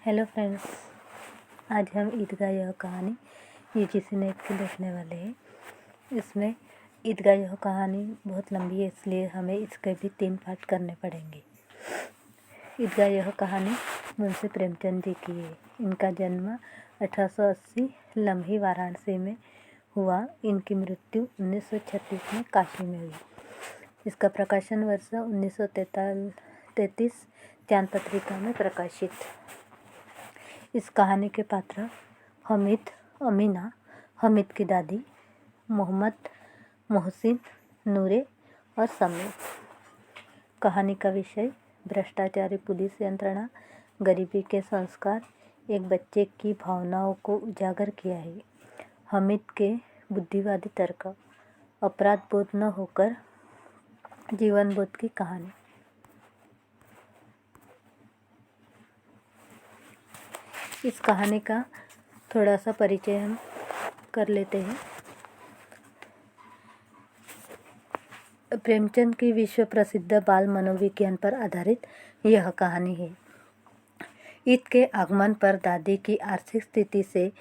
Hello friends, आज हम ईदगाह यह कहानी यूजीसी नेट की देखने वाले हैं। इसमें ईदगाह यह कहानी बहुत लंबी है, इसलिए हमें इसके भी 3 पार्ट करने पड़ेंगे। ईदगाह यह कहानी मुंशी प्रेमचंद जी की है। इनका जन्म 1880 लम्ही वाराणसी में हुआ। इनकी मृत्यु 1936 में काशी में हुई। इसका प्रकाशन वर्ष 1933 चांद पत्रिका में प्रकाशित। इस कहानी के पात्र हमीद, अमीना, हमीद की दादी, मोहम्मद, मोहसिन, नूरे और समी। कहानी का विषय भ्रष्टाचारी पुलिस यंत्रणा, गरीबी के संस्कार, एक बच्चे की भावनाओं को उजागर किया है। हमीद के बुद्धिवादी तर्क, अपराध बोध न होकर जीवन बोध की कहानी। इस कहानी का थोड़ा सा परिचय हम कर लेते हैं। प्रेमचंद की विश्व प्रसिद्ध बाल मनोविज्ञान पर आधारित यह कहानी है। ईद के आगमन पर दादी की आर्थिक स्थिति से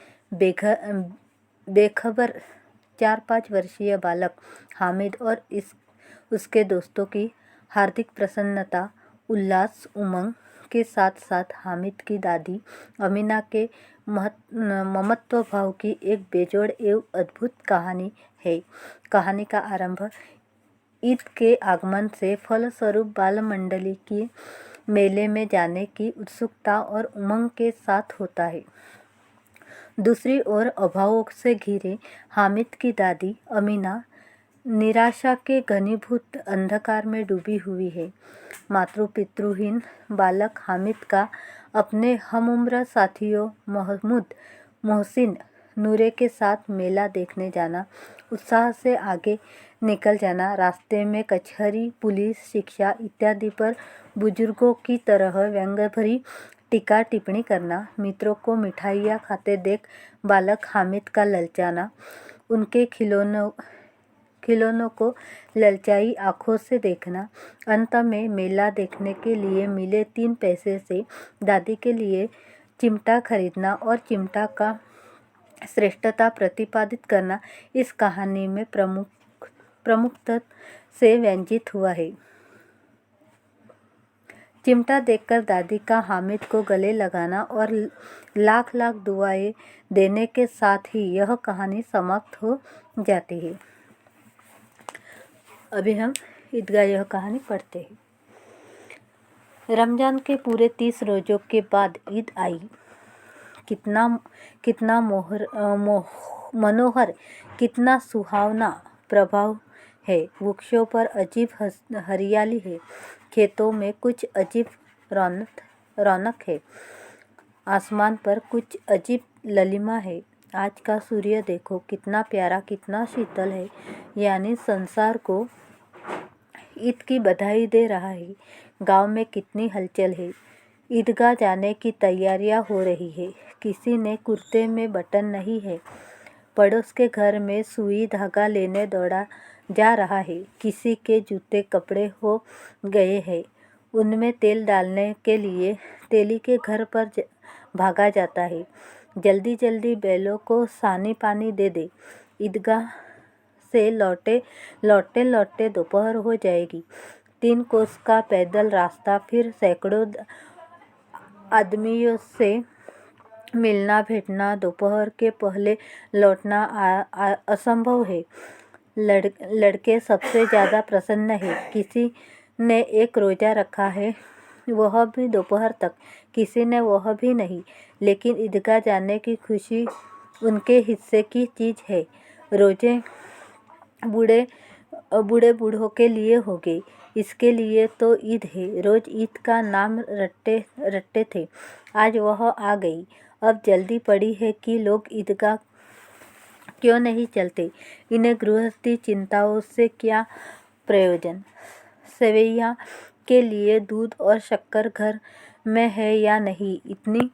बेखबर 4-5 वर्षीय बालक हामिद और उसके दोस्तों की हार्दिक प्रसन्नता, उल्लास, उमंग के साथ साथ हामिद की दादी अमीना के ममत्व भाव की एक बेजोड़ एवं अद्भुत कहानी है। कहानी का आरंभ ईद के आगमन से फलस्वरूप बाल मंडली की मेले में जाने की उत्सुकता और उमंग के साथ होता है। दूसरी ओर अभावों से घिरे हामिद की दादी अमीना निराशा के घनीभूत अंधकार में डूबी हुई है। मातृ पितृहीन बालक हामिद का अपने हमउम्र साथियों महमूद, मोहसिन, नूरे के साथ मेला देखने जाना, उत्साह से आगे निकल जाना, रास्ते में कचहरी, पुलिस, शिक्षा इत्यादि पर बुजुर्गों की तरह व्यंग्य भरी टीका टिप्पणी करना, मित्रों को मिठाइयाँ खाते देख बालक हामिद का ललचाना, उनके खिलौनों को ललचाई आंखों से देखना, अंत में मेला देखने के लिए मिले 3 पैसे से दादी के लिए चिमटा खरीदना और चिमटा का श्रेष्ठता प्रतिपादित करना इस कहानी में प्रमुखता से व्यंजित हुआ है। चिमटा देखकर दादी का हामिद को गले लगाना और लाख लाख दुआएं देने के साथ ही यह कहानी समाप्त हो जाती है। अभी हम ईदगाह यह कहानी पढ़ते हैं। रमजान के पूरे 30 रोज़ों के बाद ईद आई। कितना मनोहर, कितना सुहावना प्रभाव है। वृक्षों पर अजीब हरियाली है। खेतों में कुछ अजीब रौनक है। आसमान पर कुछ अजीब ललिमा है। आज का सूर्य देखो, कितना प्यारा, कितना शीतल है, यानी संसार को ईद की बधाई दे रहा है। गांव में कितनी हलचल है। ईदगाह जाने की तैयारियां हो रही है। किसी ने कुर्ते में बटन नहीं है। पड़ोस के घर में सुई धागा लेने दौड़ा जा रहा है। किसी के जूते कपड़े हो गए हैं, उनमें तेल डालने के लिए तेली के घर पर भागा जाता है। जल्दी जल्दी बैलों को सानी पानी दे दे। ईदगाह से लौटते दोपहर हो जाएगी। 3 कोस का पैदल रास्ता, फिर सैकड़ों आदमियों से मिलना भेंटना, दोपहर के पहले लौटना असंभव है। लड़के सबसे ज़्यादा प्रसन्न है। किसी ने एक रोज़ा रखा है, वह भी दोपहर तक, किसी ने वह भी नहीं। लेकिन ईदगाह जाने की खुशी उनके हिस्से की चीज़ है। रोज़े बूढ़ों के लिए हो गए, इसके लिए तो ईद है। रोज़ ईद का नाम रटते थे, आज वह आ गई। अब जल्दी पड़ी है कि लोग ईदगाह क्यों नहीं चलते। इन्हें गृहस्थी चिंताओं से क्या प्रयोजन। सेवैया के लिए दूध और शक्कर घर में है या नहीं, इतनी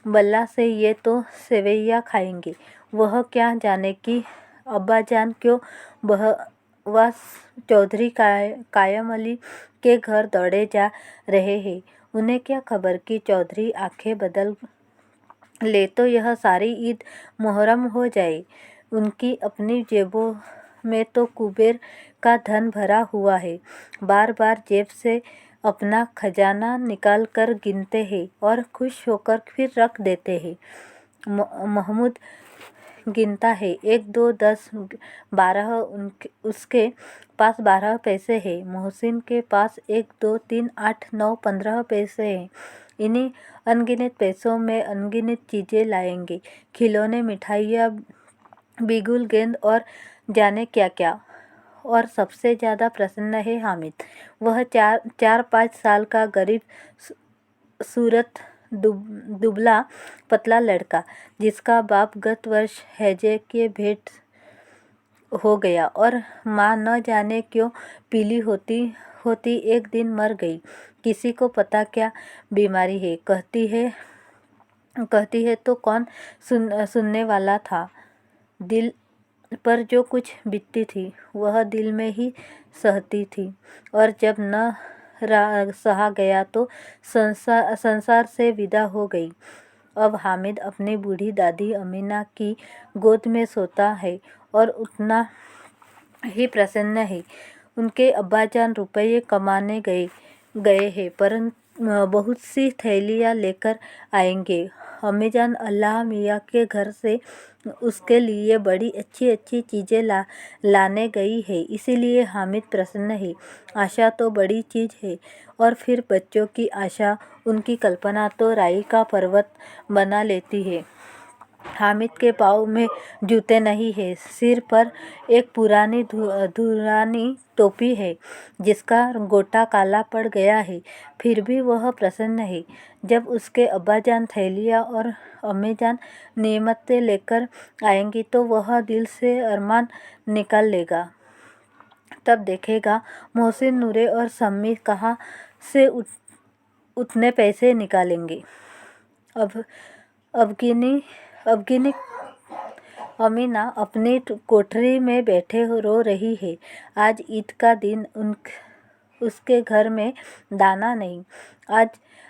बल्ला से ये तो सेवैया खाएंगे। वह क्या जाने कि अब्बाजान क्यों बहवास चौधरी कायम अली के घर दौड़े जा रहे हैं। उन्हें क्या खबर कि चौधरी आंखें बदल ले तो यह सारी ईद मुहर्रम हो जाए। उनकी अपनी जेबों में तो कुबेर का धन भरा हुआ है। बार बार जेब से अपना खजाना निकाल कर गिनते हैं और खुश होकर फिर रख देते हैं। महमूद गिनता है, 1 2 10 12। उसके पास 12 पैसे हैं। मोहसिन के पास 1 2 3 8 9 15 पैसे हैं। इन्हीं अनगिनत पैसों में अनगिनत चीज़ें लाएंगे, खिलौने, मिठाइयाँ, बिगुल, गेंद और जाने क्या क्या। और सबसे ज़्यादा प्रसन्न है हामिद। वह 4-5 साल का गरीब सूरत दुबला पतला लड़का, जिसका बाप गत वर्ष हैजे के भेंट हो गया और माँ न जाने क्यों पीली होती होती एक दिन मर गई। किसी को पता क्या बीमारी है, कहती है तो कौन सुनने वाला था। दिल पर जो कुछ बीतती थी वह दिल में ही सहती थी, और जब न सहा गया तो संसार से विदा हो गई। अब हामिद अपनी बूढ़ी दादी अमीना की गोद में सोता है और उतना ही प्रसन्न है। उनके अब्बाजान रुपये कमाने गए हैं, परंतु बहुत सी थैलियाँ लेकर आएंगे। अम्मीजान अल्लाह मियाँ के घर से उसके लिए बड़ी अच्छी अच्छी चीज़ें लाने गई है, इसीलिए हामिद प्रसन्न है। आशा तो बड़ी चीज़ है, और फिर बच्चों की आशा, उनकी कल्पना तो राई का पर्वत बना लेती है। हामिद के पाँव में जूते नहीं है, सिर पर एक पुरानी धुरानी टोपी है जिसका गोटा काला पड़ गया है, फिर भी वह प्रसन्न है। जब उसके अब्बाजान थैलियाँ और अम्मीजान नेमतें लेकर आएंगी तो वह दिल से अरमान निकाल लेगा। तब देखेगा मोहसिन, नूरे और सम्मी कहाँ से उतने पैसे निकालेंगे। अबगिनी अमीना अपनी कोठरी में बैठे रो रही है। आज ईद का दिन, उसके घर में दाना नहीं। आज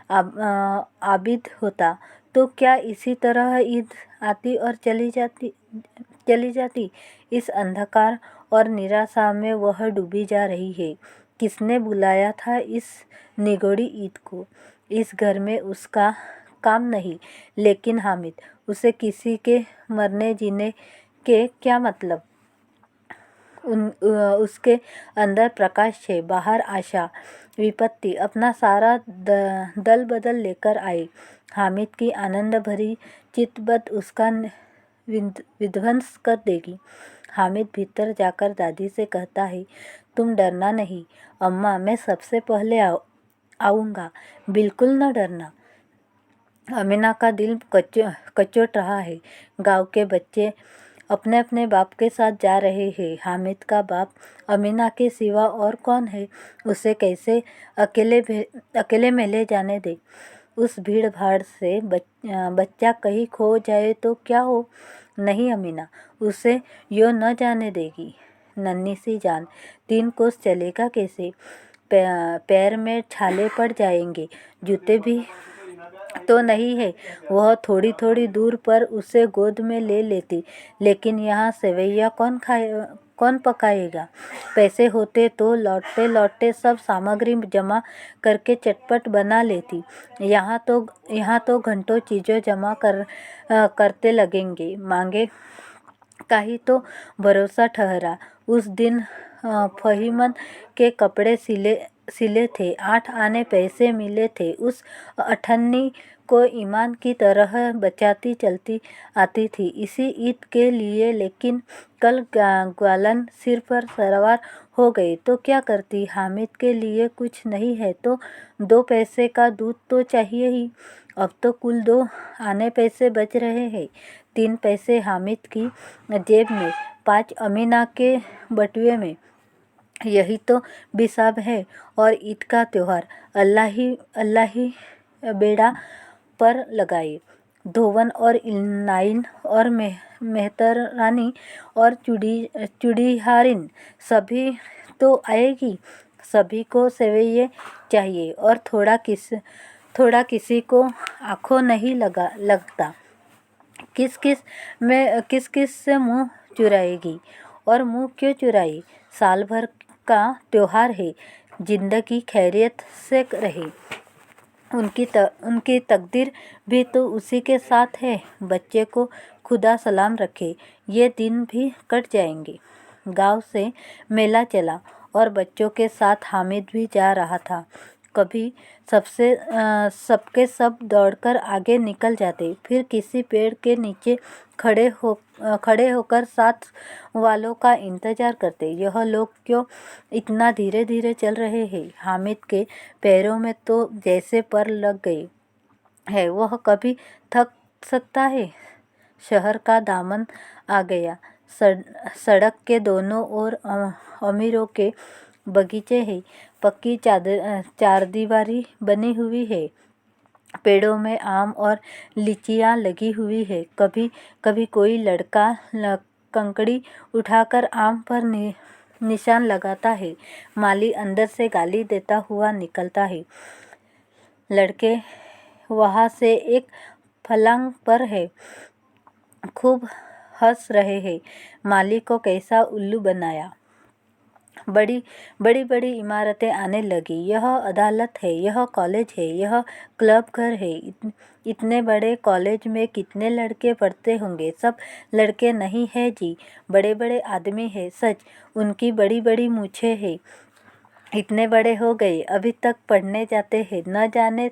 आबिद होता तो क्या इसी तरह ईद आती और चली जाती। इस अंधकार और निराशा में वह डूबी जा रही है। किसने बुलाया था इस निगोड़ी ईद को। इस घर में उसका काम नहीं, लेकिन हामिद, उसे किसी के मरने जीने के क्या मतलब। उसके अंदर प्रकाश है, बाहर आशा। विपत्ति अपना सारा दल बदल लेकर आई। हामिद की आनंद भरी चितबद उसका विध्वंस कर देगी। हामिद भीतर जाकर दादी से कहता है, तुम डरना नहीं अम्मा, मैं सबसे पहले आऊँगा, बिल्कुल न डरना। अमीना का दिल कचोट रहा है। गांव के बच्चे अपने अपने बाप के साथ जा रहे हैं। हामिद का बाप अमीना के सिवा और कौन है। उसे कैसे अकेले में ले जाने दे। उस भीड़ भाड़ से बच्चा कहीं खो जाए तो क्या हो। नहीं अमीना, उसे यो न जाने देगी। नन्ही सी जान, 3 कोस चलेगा कैसे। पैर में छाले पड़ जाएंगे। जूते भी तो नहीं है। वह थोड़ी थोड़ी दूर पर उसे गोद में ले लेती, लेकिन यहाँ सेवैया कौन पकाएगा। पैसे होते तो लौटते लौटते सब सामग्री जमा करके चटपट बना लेती। यहाँ तो घंटों चीज़ों जमा करते लगेंगे। मांगे का ही तो भरोसा ठहरा। उस दिन फहीमन के कपड़े सिले थे, 8 आने पैसे मिले थे। उस अठन्नी को ईमान की तरह बचाती चलती आती थी इसी ईद के लिए, लेकिन कल ग्वालन सिर पर सवार हो गए तो क्या करती। हामिद के लिए कुछ नहीं है तो 2 पैसे का दूध तो चाहिए ही। अब तो कुल 2 आने पैसे बच रहे हैं। 3 पैसे हामिद की जेब में, 5 अमीना के बटुए में। यही तो बिसाब है। और ईद का त्योहार अल्लाह ही बेड़ा पर लगाए। धोवन और इनाइन और मेहतरानी और चुड़ीहारिन सभी तो आएगी। सभी को सेवैये चाहिए और थोड़ा थोड़ा किसी को आँखों नहीं लगता। किस किस से मुँह चुराएगी, और मुँह क्यों चुराए? साल भर का त्योहार है, जिंदगी खैरियत से रहे। उनकी तकदीर भी तो उसी के साथ है। बच्चे को खुदा सलाम रखे, ये दिन भी कट जाएंगे। गांव से मेला चला और बच्चों के साथ हामिद भी जा रहा था। कभी सबके सब दौड़कर आगे निकल जाते, फिर किसी पेड़ के नीचे खड़े होकर साथ वालों का इंतजार करते। यह लोग क्यों इतना धीरे धीरे चल रहे हैं? हामिद के पैरों में तो जैसे पर लग गए है। वह कभी थक सकता है? शहर का दामन आ गया। सड़क के दोनों ओर अमीरों के बगीचे हैं। पक्की चारदीवारी बनी हुई है। पेड़ों में आम और लीचियाँ लगी हुई है। कभी कभी कोई लड़का कंकड़ी उठाकर आम पर निशान लगाता है। माली अंदर से गाली देता हुआ निकलता है। लड़के वहाँ से एक फलांग पर है, खूब हंस रहे हैं। माली को कैसा उल्लू बनाया। बड़ी बड़ी इमारतें आने लगी। यह अदालत है, यह कॉलेज है, यह क्लब घर है। इतने बड़े कॉलेज में कितने लड़के पढ़ते होंगे? सब लड़के नहीं है जी, बड़े बड़े आदमी है। सच, उनकी बड़ी बड़ी मूछें हैं। इतने बड़े हो गए, अभी तक पढ़ने जाते हैं। न जाने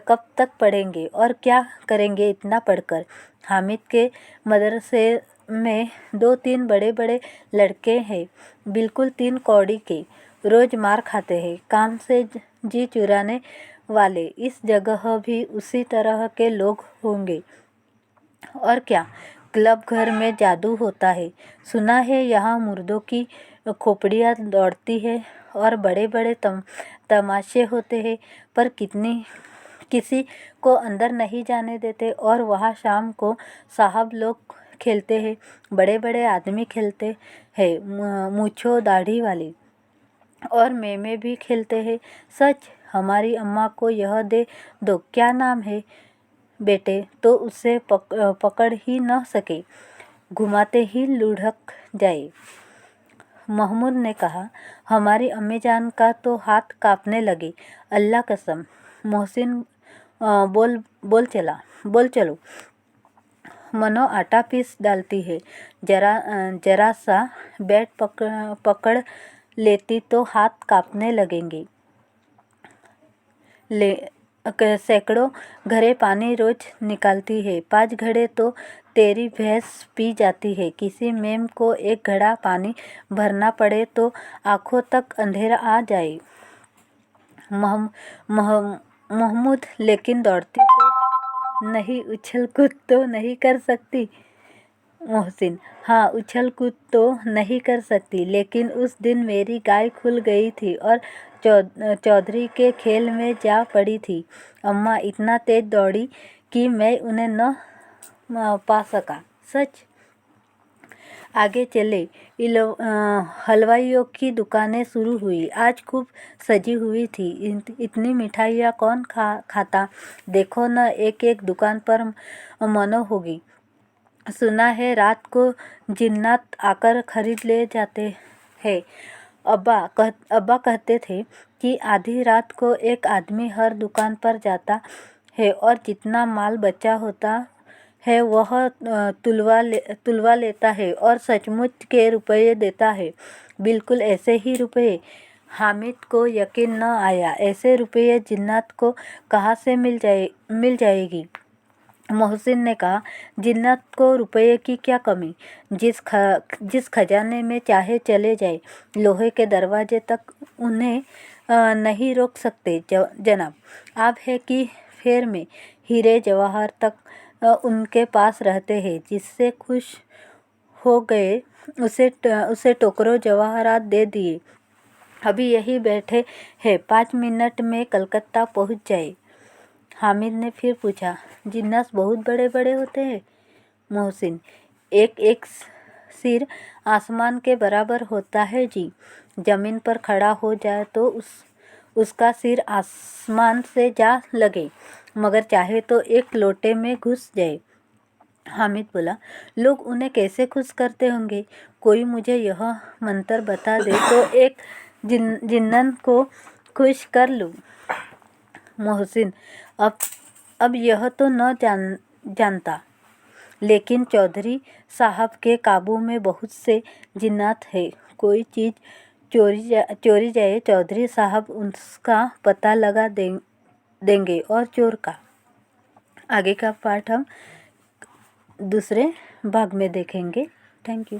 कब तक पढ़ेंगे और क्या करेंगे इतना पढ़कर। हामिद के मदरसे में 2-3 बड़े बड़े लड़के हैं, बिल्कुल 3 कौड़ी के। रोज मार खाते हैं, काम से जी चुराने वाले। इस जगह भी उसी तरह के लोग होंगे। और क्या, क्लब घर में जादू होता है। सुना है यहाँ मुर्दों की खोपड़ियाँ दौड़ती है और बड़े बड़े तमाशे होते हैं, पर किसी को अंदर नहीं जाने देते। और वहाँ शाम को साहब लोग खेलते हैं, बड़े बड़े आदमी खेलते हैं, मूंछों दाढ़ी वाली। और मेमे भी खेलते हैं। सच, हमारी अम्मा को यह दे दो। क्या नाम है बेटे? तो उसे पकड़ ही न सके, घुमाते ही लुढ़क जाए। महमूद ने कहा, हमारी अम्मीजान का तो हाथ कांपने लगे। अल्लाह कसम। मोहसिन बोल चलो। मनो आटा पीस डालती है। जरा सा बैट पकड़ लेती तो हाथ कांपने लगेंगे। सैकड़ों घड़े पानी रोज निकालती है। 5 घड़े तो तेरी भैंस पी जाती है। किसी मेम को 1 घड़ा पानी भरना पड़े तो आँखों तक अंधेरा आ जाए। महमूद, लेकिन दौड़ती तो नहीं, उछल कूद तो नहीं कर सकती। मोहसिन, हाँ, उछल कूद तो नहीं कर सकती, लेकिन उस दिन मेरी गाय खुल गई थी और चौधरी के खेल में जा पड़ी थी। अम्मा इतना तेज दौड़ी कि मैं उन्हें न पा सका। सच। आगे चले। हलवाइयों की दुकानें शुरू हुई। आज खूब सजी हुई थी। इतनी मिठाइयाँ कौन खाता? देखो न, एक एक दुकान पर मनो होगी। सुना है रात को जिन्नात आकर खरीद ले जाते हैं। अब्बा कहते थे कि आधी रात को एक आदमी हर दुकान पर जाता है और जितना माल बचा होता है वह तुलवा लेता है और सचमुच के रुपये देता है। बिल्कुल ऐसे ही रुपये। हामिद को यकीन न आया। ऐसे रुपये जिन्नात को कहाँ से मिल जाएगी? मोहसिन ने कहा, जिन्नात को रुपये की क्या कमी? जिस खजाने में चाहे चले जाए, लोहे के दरवाजे तक उन्हें नहीं रोक सकते जनाब। आप है कि फेर में हीरे जवाहर तक उनके पास रहते हैं। जिससे खुश हो गए उसे टोकरों जवाहरात दे दिए। अभी यही बैठे हैं, 5 मिनट में कलकत्ता पहुंच जाए। हामिद ने फिर पूछा, जिन्नात बहुत बड़े बड़े होते हैं? मोहसिन, एक सिर आसमान के बराबर होता है जी। जमीन पर खड़ा हो जाए तो उसका सिर आसमान से जा लगे, मगर चाहे तो एक लोटे में घुस जाए। हामिद बोला, लोग उन्हें कैसे खुश करते होंगे? कोई मुझे यह मंत्र बता दे तो एक जिन्नन को खुश कर लूँ। मोहसिन, अब यह तो न जानता, लेकिन चौधरी साहब के काबू में बहुत से जिन्नात है। कोई चीज़ चोरी जाए, चौधरी साहब उसका पता लगा देंगे और चोर का। आगे का पार्ट हम दूसरे भाग में देखेंगे। Thank you.